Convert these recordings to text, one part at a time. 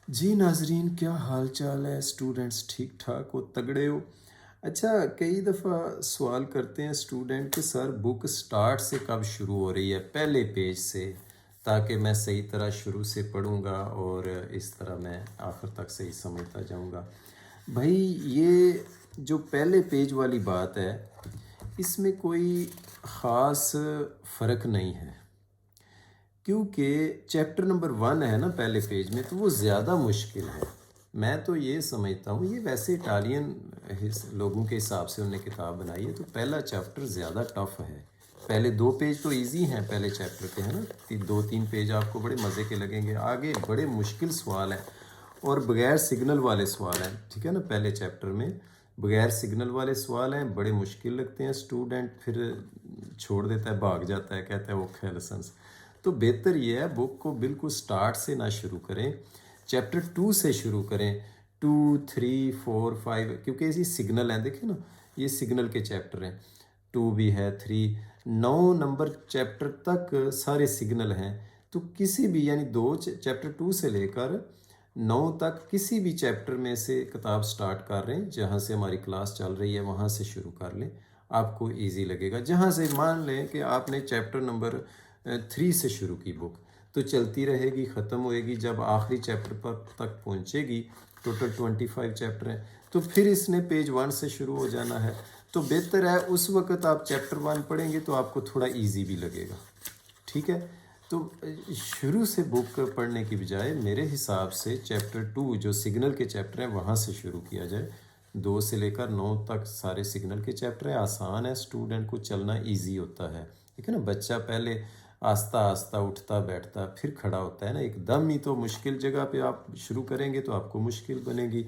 जी नाज़रीन, क्या हाल चाल है? स्टूडेंट्स ठीक ठाक हो, तगड़े हो? अच्छा, कई दफ़ा सवाल करते हैं स्टूडेंट कि सर बुक स्टार्ट से कब शुरू हो रही है, पहले पेज से, ताकि मैं सही तरह शुरू से पढ़ूँगा और इस तरह मैं आखिर तक सही समझता जाऊँगा। भाई, ये जो पहले पेज वाली बात है, इसमें कोई ख़ास फ़र्क नहीं है, क्योंकि चैप्टर नंबर 1 है ना पहले पेज में, तो वो ज़्यादा मुश्किल है। मैं तो ये समझता हूँ, ये वैसे इटालियन लोगों के हिसाब से उन्होंने किताब बनाई है, तो पहला चैप्टर ज़्यादा टफ है। पहले 2 पेज तो इजी हैं पहले चैप्टर के, है ना? 2-3 पेज आपको बड़े मज़े के लगेंगे, आगे बड़े मुश्किल सवाल हैं और बगैर सिग्नल वाले सवाल हैं, ठीक है ना? पहले चैप्टर में बगैर सिग्नल वाले सवाल हैं, बड़े मुश्किल लगते हैं, स्टूडेंट फिर छोड़ देता है, भाग जाता है, कहता है वो लेसन्स। तो बेहतर ये है बुक को बिल्कुल स्टार्ट से ना शुरू करें, चैप्टर 2 से शुरू करें। 2, 3, 4, 5, क्योंकि ये सिग्नल हैं, देखिए ना, ये सिग्नल के चैप्टर हैं। 2 भी है, 3, 9 नंबर चैप्टर तक सारे सिग्नल हैं। तो किसी भी, यानी दो चैप्टर 2 से लेकर 9 तक किसी भी चैप्टर में से किताब स्टार्ट कर रहे हैं, जहाँ से हमारी क्लास चल रही है वहाँ से शुरू कर लें, आपको इजी लगेगा। जहाँ से मान लें कि आपने चैप्टर नंबर 3 से शुरू की बुक, तो चलती रहेगी, ख़त्म होएगी, जब आखिरी चैप्टर पर तक पहुँचेगी, टोटल 25 चैप्टर हैं, तो फिर इसने पेज 1 से शुरू हो जाना है। तो बेहतर है उस वक़्त आप चैप्टर 1 पढ़ेंगे तो आपको थोड़ा ईज़ी भी लगेगा, ठीक है? तो शुरू से बुक पढ़ने की बजाय मेरे हिसाब से चैप्टर 2 जो सिग्नल के चैप्टर हैं वहाँ से शुरू किया जाए। 2 से लेकर 9 तक सारे सिग्नल के चैप्टर हैं, आसान है, स्टूडेंट को चलना ईज़ी होता है, ठीक है ना? बच्चा पहले आस्ता-आस्ता उठता बैठता फिर खड़ा होता है ना, एकदम ही तो मुश्किल जगह पे आप शुरू करेंगे तो आपको मुश्किल बनेगी।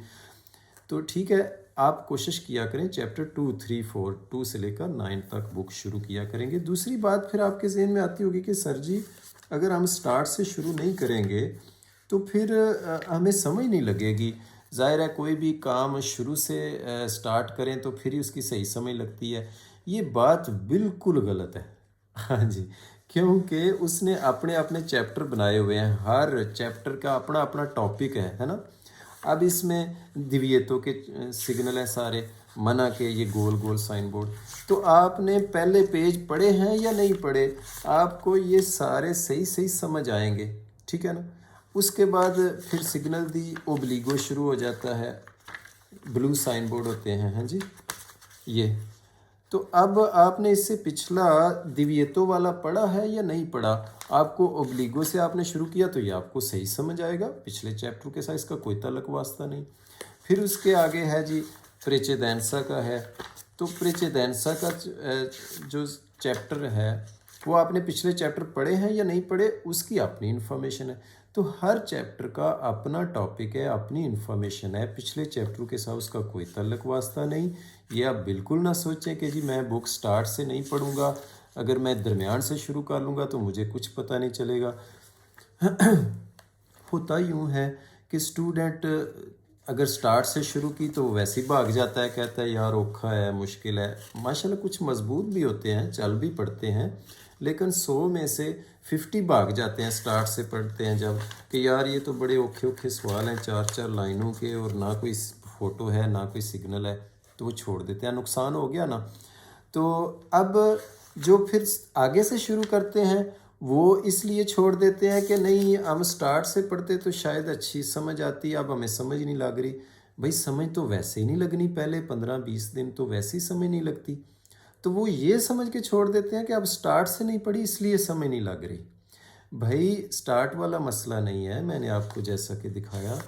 तो ठीक है, आप कोशिश किया करें चैप्टर 2, 3, 4, 2 से लेकर 9 तक बुक शुरू किया करेंगे। दूसरी बात फिर आपके ज़हन में आती होगी कि सर जी, अगर हम स्टार्ट से शुरू नहीं करेंगे तो फिर हमें समझ नहीं लगेगी। ज़ाहिर है कोई भी काम शुरू से स्टार्ट करें तो फिर ही उसकी सही समझ लगती है। ये बात बिल्कुल गलत है। हाँ जी, क्योंकि उसने अपने-अपने चैप्टर बनाए हुए हैं, हर चैप्टर का अपना-अपना टॉपिक है ना? अब इसमें दिविएतो के सिग्नल हैं सारे, मना के ये गोल-गोल साइन बोर्ड। तो आपने पहले पेज पढ़े हैं या नहीं पढ़े, आपको ये सारे सही-सही समझ आएँगे, ठीक है ना? उसके बाद फिर सिग्नल दी ओब्लिगो शुरू हो जाता है, ब्लू साइन बोर्ड होते हैं, हाँ जी, ये। तो अब आपने इससे पिछला दिविएतो वाला पढ़ा है या नहीं पढ़ा? आपको ओब्लिगो से आपने शुरू किया तो ये आपको सही समझ आएगा, पिछले चैप्टर के साथ इसका कोई तल्लक वास्ता नहीं। फिर उसके आगे है जी प्रेचेदेंसा का है, तो प्रेचेदेंसा का जो चैप्टर है वो आपने पिछले चैप्टर पढ़े हैं या नहीं पढ़े, उसकी अपनी इन्फॉर्मेशन है। तो हर चैप्टर का अपना टॉपिक है, अपनी इन्फॉर्मेशन है, पिछले चैप्टर के साथ उसका कोई तल्लक वास्ता नहीं। ये आप बिल्कुल ना सोचें कि जी मैं बुक स्टार्ट से नहीं पढ़ूँगा, अगर मैं दरमियान से शुरू कर लूँगा तो मुझे कुछ पता नहीं चलेगा। होता यूँ है कि स्टूडेंट अगर स्टार्ट से शुरू की तो वैसे ही भाग जाता है, कहता है यार औखा है, मुश्किल है। माशाल्लाह कुछ मजबूत भी होते हैं, चल भी पढ़ते हैं, लेकिन 100 में से 50 भाग जाते हैं स्टार्ट से पढ़ते हैं जब, कि यार ये तो बड़े औखे औखे सवाल हैं 4-4 लाइनों के और ना कोई फ़ोटो है ना कोई सिग्नल है, तो वो छोड़ देते हैं, नुकसान हो गया ना। तो अब जो फिर आगे से शुरू करते हैं वो इसलिए छोड़ देते हैं कि नहीं हम स्टार्ट से पढ़ते तो शायद अच्छी समझ आती, अब हमें समझ नहीं लग रही। भाई समझ तो वैसे ही नहीं लगनी, पहले 15-20 दिन तो वैसे ही समझ नहीं लगती। तो वो ये समझ के छोड़ देते हैं कि अब स्टार्ट से नहीं पढ़ी इसलिए समझ नहीं लग रही। भाई स्टार्ट वाला मसला नहीं है, मैंने आपको जैसा कि दिखाया,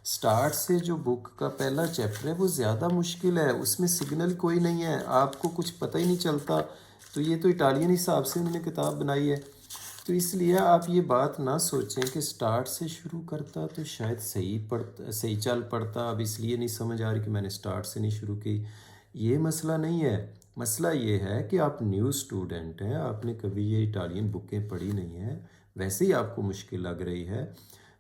स्टार्ट से जो बुक का पहला चैप्टर है वो ज़्यादा मुश्किल है, उसमें सिग्नल कोई नहीं है, आपको कुछ पता ही नहीं चलता। तो ये तो इटालियन हिसाब से उन्होंने किताब बनाई है, तो इसलिए आप ये बात ना सोचें कि स्टार्ट से शुरू करता तो शायद सही चल पड़ता, अब इसलिए नहीं समझ आ रही कि मैंने स्टार्ट से नहीं शुरू की। ये मसला नहीं है। मसला ये है कि आप न्यू स्टूडेंट हैं, आपने कभी ये इटालियन बुकें पढ़ी नहीं हैं, वैसे ही आपको मुश्किल लग रही है।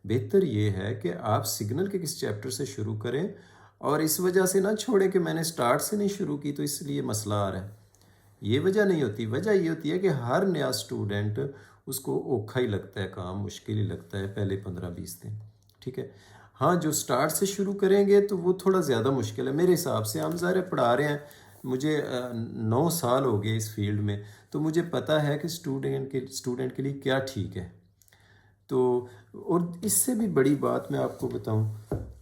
बेहतर ये है कि आप सिग्नल के किस चैप्टर से शुरू करें और इस वजह से ना छोड़ें कि मैंने स्टार्ट से नहीं शुरू की तो इसलिए मसला आ रहा है। ये वजह नहीं होती, वजह ये होती है कि हर नया स्टूडेंट उसको औखा ही लगता है काम, मुश्किल ही लगता है पहले 15-20 दिन, ठीक है? हाँ, जो स्टार्ट से शुरू करेंगे तो वो थोड़ा ज़्यादा मुश्किल है मेरे हिसाब से। हम ज़ाहिर है पढ़ा रहे हैं, मुझे 9 साल हो गए इस फील्ड में, तो मुझे पता है कि स्टूडेंट के लिए क्या ठीक है। तो और इससे भी बड़ी बात मैं आपको बताऊं,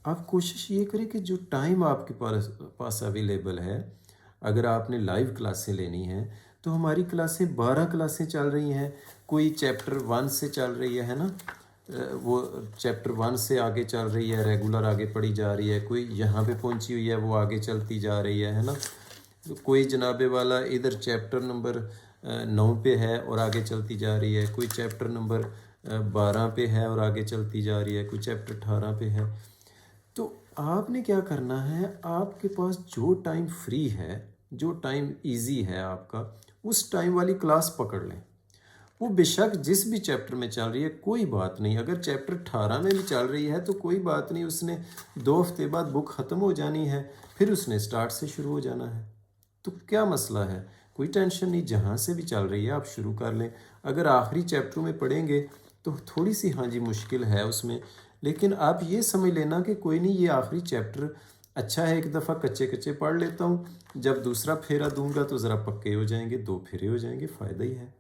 आप कोशिश ये करें कि जो टाइम आपके पास पास अवेलेबल है, अगर आपने लाइव क्लासें लेनी हैं तो हमारी क्लासें 12 क्लासें चल रही हैं। कोई चैप्टर 1 से चल रही है ना, वो चैप्टर 1 से आगे चल रही है, रेगुलर आगे पढ़ी जा रही है। कोई यहाँ पे पहुँची हुई है, वो आगे चलती जा रही है ना। तो कोई जनाबे वाला इधर चैप्टर नंबर 9 पे है और आगे चलती जा रही है। कोई चैप्टर नंबर 12 पे है और आगे चलती जा रही है। कोई चैप्टर 18 पे है। तो आपने क्या करना है, आपके पास जो टाइम फ्री है, जो टाइम इजी है आपका, उस टाइम वाली क्लास पकड़ लें। वो बेशक जिस भी चैप्टर में चल रही है कोई बात नहीं। अगर चैप्टर 18 में भी चल रही है तो कोई बात नहीं, उसने 2 हफ्ते बाद बुक ख़त्म हो जानी है, फिर उसने स्टार्ट से शुरू हो जाना है। तो क्या मसला है, कोई टेंशन नहीं, जहाँ से भी चल रही है आप शुरू कर लें। अगर आखिरी चैप्टरों में पढ़ेंगे तो थोड़ी सी हाँ जी मुश्किल है उसमें, लेकिन आप ये समझ लेना कि कोई नहीं, ये आखिरी चैप्टर अच्छा है, एक दफ़ा कच्चे कच्चे पढ़ लेता हूँ, जब दूसरा फेरा दूंगा तो ज़रा पक्के हो जाएंगे, 2 फेरे हो जाएंगे, फ़ायदा ही है।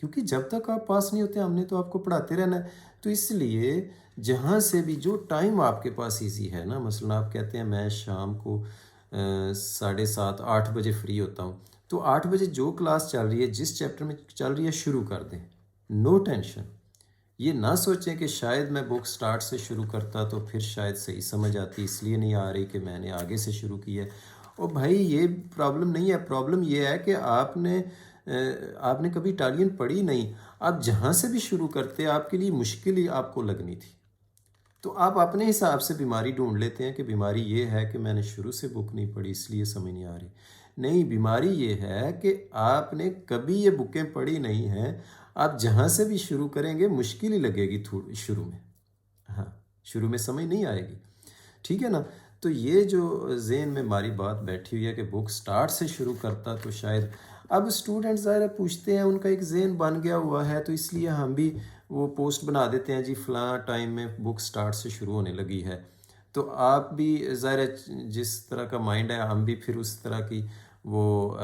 क्योंकि जब तक आप पास नहीं होते हमने तो आपको पढ़ाते रहना है। तो इसलिए जहाँ से भी जो टाइम आपके पास इजी है ना, मसलन आप कहते हैं मैं शाम को 7:30 8 बजे फ्री होता हूँ, तो 8 बजे जो क्लास चल रही है, जिस चैप्टर में चल रही है, शुरू कर दें, नो टेंशन। ये ना सोचें कि शायद मैं बुक स्टार्ट से शुरू करता तो फिर शायद सही समझ आती, इसलिए नहीं आ रही कि मैंने आगे से शुरू की है। और भाई ये प्रॉब्लम नहीं है, प्रॉब्लम ये है कि आपने कभी इटालियन पढ़ी नहीं। आप जहाँ से भी शुरू करते आपके लिए मुश्किल ही आपको लगनी थी। तो आप अपने हिसाब से बीमारी ढूंढ लेते हैं कि बीमारी ये है कि मैंने शुरू से बुक नहीं पढ़ी इसलिए समझ नहीं आ रही। नहीं, बीमारी ये है कि आपने कभी ये बुकें पढ़ी नहीं हैं। आप जहाँ से भी शुरू करेंगे मुश्किल ही लगेगी थोड़ी शुरू में। हाँ, शुरू में समझ नहीं आएगी, ठीक है ना। तो ये जो ज़हन में हमारी बात बैठी हुई है कि बुक स्टार्ट से शुरू करता तो शायद, अब स्टूडेंट ज़ाहिर पूछते हैं, उनका एक ज़हन बन गया हुआ है, तो इसलिए हम भी वो पोस्ट बना देते हैं जी फ़लाँ टाइम में बुक स्टार्ट से शुरू होने लगी है। तो आप भी ज़ाहिर जिस तरह का माइंड है, हम भी फिर उस तरह की वो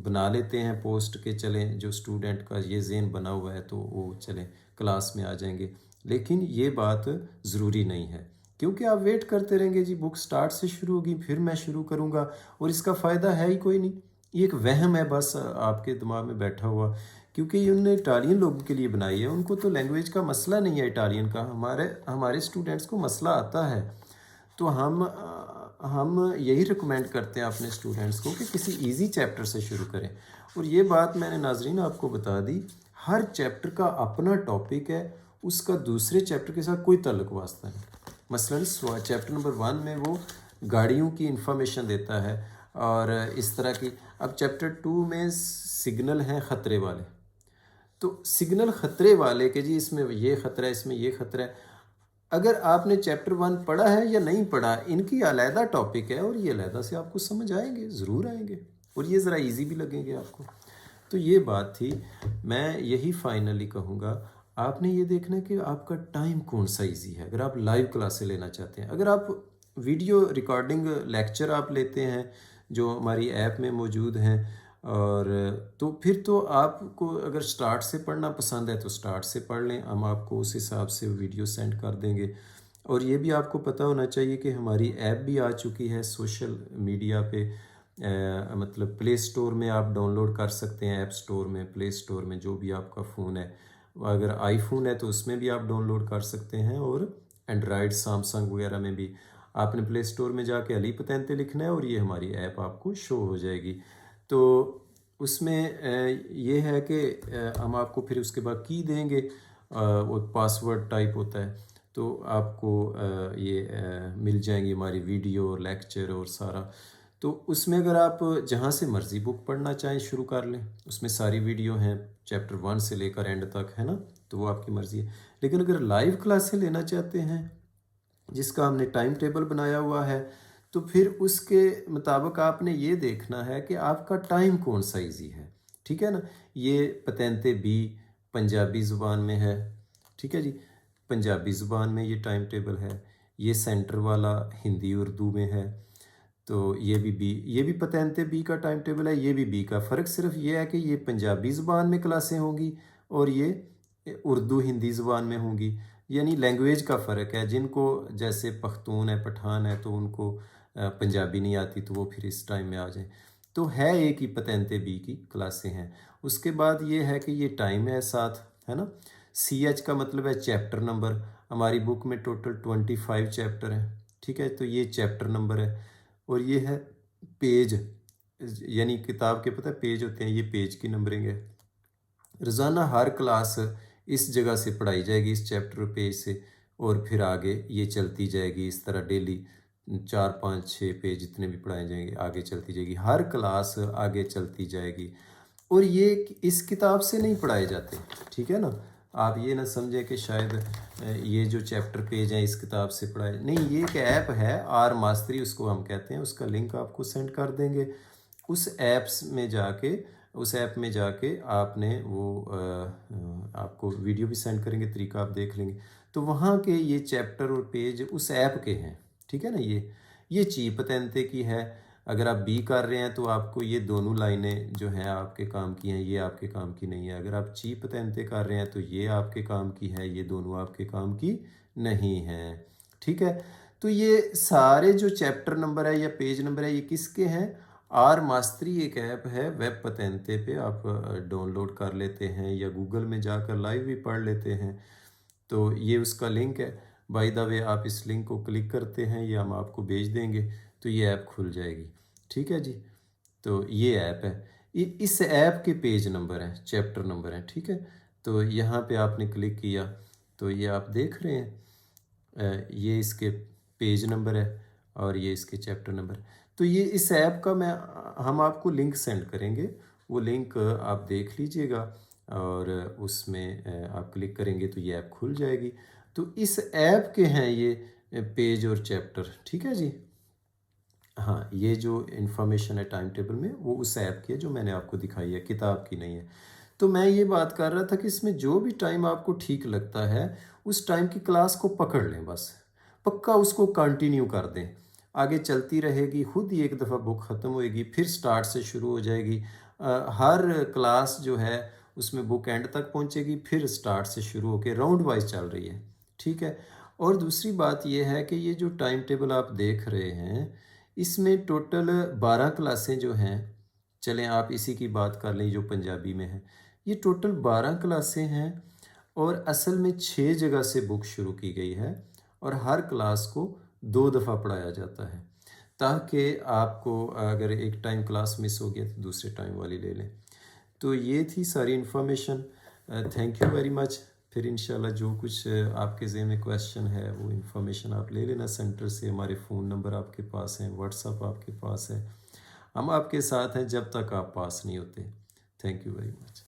बना लेते हैं पोस्ट के, चलें जो स्टूडेंट का ये ज़हन बना हुआ है तो वो चलें क्लास में आ जाएंगे। लेकिन ये बात ज़रूरी नहीं है, क्योंकि आप वेट करते रहेंगे जी बुक स्टार्ट से शुरू होगी फिर मैं शुरू करूँगा, और इसका फ़ायदा है ही कोई नहीं। ये एक वहम है बस आपके दिमाग में बैठा हुआ, क्योंकि ये उन्होंने इटालियन लोगों के लिए बनाई है। उनको तो लैंग्वेज का मसला नहीं है इटालियन का, हमारे हमारे स्टूडेंट्स को मसला आता है। तो हम यही रिकमेंड करते हैं अपने स्टूडेंट्स को कि किसी इजी चैप्टर से शुरू करें। और ये बात मैंने नाजरीन आपको बता दी, हर चैप्टर का अपना टॉपिक है, उसका दूसरे चैप्टर के साथ कोई ताल्लुक वास्ता नहीं। मसलन चैप्टर नंबर 1 में वो गाड़ियों की इंफॉर्मेशन देता है और इस तरह की। अब चैप्टर 2 में सिग्नल हैं ख़तरे वाले, तो सिग्नल ख़तरे वाले के जी इसमें ये ख़तरा है, इसमें ये ख़तरा है। अगर आपने चैप्टर 1 पढ़ा है या नहीं पढ़ा, इनकी अलहदा टॉपिक है और ये अलहदा से आपको समझ आएंगे, ज़रूर आएंगे, और ये ज़रा इजी भी लगेंगे आपको। तो ये बात थी। मैं यही फाइनली कहूँगा, आपने ये देखना है कि आपका टाइम कौन सा इजी है। अगर आप लाइव क्लासें लेना चाहते हैं, अगर आप वीडियो रिकॉर्डिंग लेक्चर आप लेते हैं जो हमारी ऐप में मौजूद हैं, और तो फिर तो आपको अगर स्टार्ट से पढ़ना पसंद है तो स्टार्ट से पढ़ लें, हम आपको उस हिसाब से वीडियो सेंड कर देंगे। और ये भी आपको पता होना चाहिए कि हमारी ऐप भी आ चुकी है सोशल मीडिया पे, मतलब प्ले स्टोर में आप डाउनलोड कर सकते हैं, ऐप स्टोर में, प्ले स्टोर में, जो भी आपका फ़ोन है। अगर आईफोन है तो उसमें भी आप डाउनलोड कर सकते हैं, और एंड्रॉयड सैमसंग वगैरह में भी आपने प्ले स्टोर में जाके अली पतैंते लिखना है और ये हमारी ऐप आपको शो हो जाएगी। तो उसमें ये है कि हम आपको फिर उसके बाद की देंगे, वो पासवर्ड टाइप होता है, तो आपको ये मिल जाएंगी हमारी वीडियो और लेक्चर और सारा। तो उसमें अगर आप जहाँ से मर्ज़ी बुक पढ़ना चाहें शुरू कर लें, उसमें सारी वीडियो हैं चैप्टर 1 से लेकर एंड तक, है ना, तो वो आपकी मर्ज़ी है। लेकिन अगर लाइव क्लासें लेना चाहते हैं जिसका हमने टाइम टेबल बनाया हुआ है, तो फिर उसके मुताबिक आपने ये देखना है कि आपका टाइम कौन सा ईजी है, ठीक है ना। ये पतैंते बी पंजाबी ज़ुबान में है, ठीक है जी। पंजाबी ज़ुबान में ये टाइम टेबल है, ये सेंटर वाला हिंदी उर्दू में है। तो ये भी पतैनते बी का टाइम टेबल है, ये भी का। फ़र्क सिर्फ ये है कि ये पंजाबी ज़ुबान में क्लासें होंगी और ये उर्दू हिंदी ज़ुबान में होंगी। यानी लैंग्वेज का फ़र्क है। जिनको जैसे पख्तून है, पठान है, तो उनको पंजाबी नहीं आती, तो वो फिर इस टाइम में आ जाएँ। तो है एक ही पतैनते बी की क्लासें हैं। उसके बाद ये है कि ये टाइम है साथ, है ना? CH का मतलब है चैप्टर नंबर। हमारी बुक में टोटल 25 चैप्टर हैं, ठीक है? तो ये चैप्टर नंबर है। और ये है पेज, यानी किताब के पता है पेज होते हैं, ये पेज की नंबरिंग है। रोज़ाना हर क्लास इस जगह से पढ़ाई जाएगी, इस चैप्टर पेज से, और फिर आगे ये चलती जाएगी इस तरह डेली 4 5 6 पेज जितने भी पढ़ाए जाएंगे, आगे चलती जाएगी, हर क्लास आगे चलती जाएगी। और ये इस किताब से नहीं पढ़ाए जाते, ठीक है ना? आप ये ना समझें कि शायद ये जो चैप्टर पेज हैं इस किताब से पढ़ाए, नहीं, ये एक ऐप है आर मास्टरी उसको हम कहते हैं, उसका लिंक आपको सेंड कर देंगे। उस ऐप में जाके आपने वो आपको वीडियो भी सेंड करेंगे, तरीका आप देख लेंगे। तो वहाँ के ये चैप्टर और पेज उस ऐप के हैं, ठीक है ना? ये ची पतैनते की है। अगर आप बी कर रहे हैं तो आपको ये दोनों लाइनें जो हैं आपके काम की हैं, ये आपके काम की नहीं है। अगर आप ची पतैनते कर रहे हैं तो ये आपके काम की है, ये दोनों आपके काम की नहीं हैं, ठीक है? तो ये सारे जो चैप्टर नंबर है या पेज नंबर है, ये किसके हैं? आर मास्टरी एक ऐप है, वेब पतैनते पे आप डाउनलोड कर लेते हैं या गूगल में जाकर लाइव भी पढ़ लेते हैं। तो ये उसका लिंक है। बाय द वे, आप इस लिंक को क्लिक करते हैं, ये हम आपको भेज देंगे, तो ये ऐप खुल जाएगी, ठीक है जी? तो ये ऐप है, इस ऐप के पेज नंबर हैं, चैप्टर नंबर हैं, ठीक है? तो यहाँ पे आपने क्लिक किया तो ये आप देख रहे हैं, ये इसके पेज नंबर है और ये इसके चैप्टर नंबर है। तो ये इस ऐप का हम आपको लिंक सेंड करेंगे, वो लिंक आप देख लीजिएगा और उसमें आप क्लिक करेंगे तो ये ऐप खुल जाएगी। तो इस ऐप के हैं ये पेज और चैप्टर, ठीक है जी? हाँ, ये जो इन्फॉर्मेशन है टाइम टेबल में, वो उस ऐप की है जो मैंने आपको दिखाई है, किताब की नहीं है। तो मैं ये बात कर रहा था कि इसमें जो भी टाइम आपको ठीक लगता है, उस टाइम की क्लास को पकड़ लें बस। पक्का उसको कंटिन्यू कर दें। आगे चलती रहेगी, खुद ही एक दफ़ा बुक ख़त्म होएगी, फिर स्टार्ट से शुरू हो जाएगी। हर क्लास जो है उसमें बुक एंड तक पहुंचेगी, फिर स्टार्ट से शुरू होकर राउंड वाइज चल रही है, ठीक है? और दूसरी बात ये है कि ये जो टाइम टेबल आप देख रहे हैं, इसमें टोटल 12 क्लासें जो हैं, चलें आप इसी की बात कर लें जो पंजाबी में है। ये टोटल 12 क्लासें हैं और असल में 6 जगह से बुक शुरू की गई है और हर क्लास को 2 दफ़ा पढ़ाया जाता है, ताकि आपको अगर एक टाइम क्लास मिस हो गया तो दूसरे टाइम वाली ले लें। तो ये थी सारी information. Thank you very much. फिर इंशाल्लाह जो कुछ आपके ज़हन में क्वेश्चन है वो इन्फॉर्मेशन आप ले लेना सेंटर से। हमारे फ़ोन नंबर आपके पास हैं, व्हाट्सअप आपके पास है। हम आपके साथ हैं जब तक आप पास नहीं होते। Thank you very much.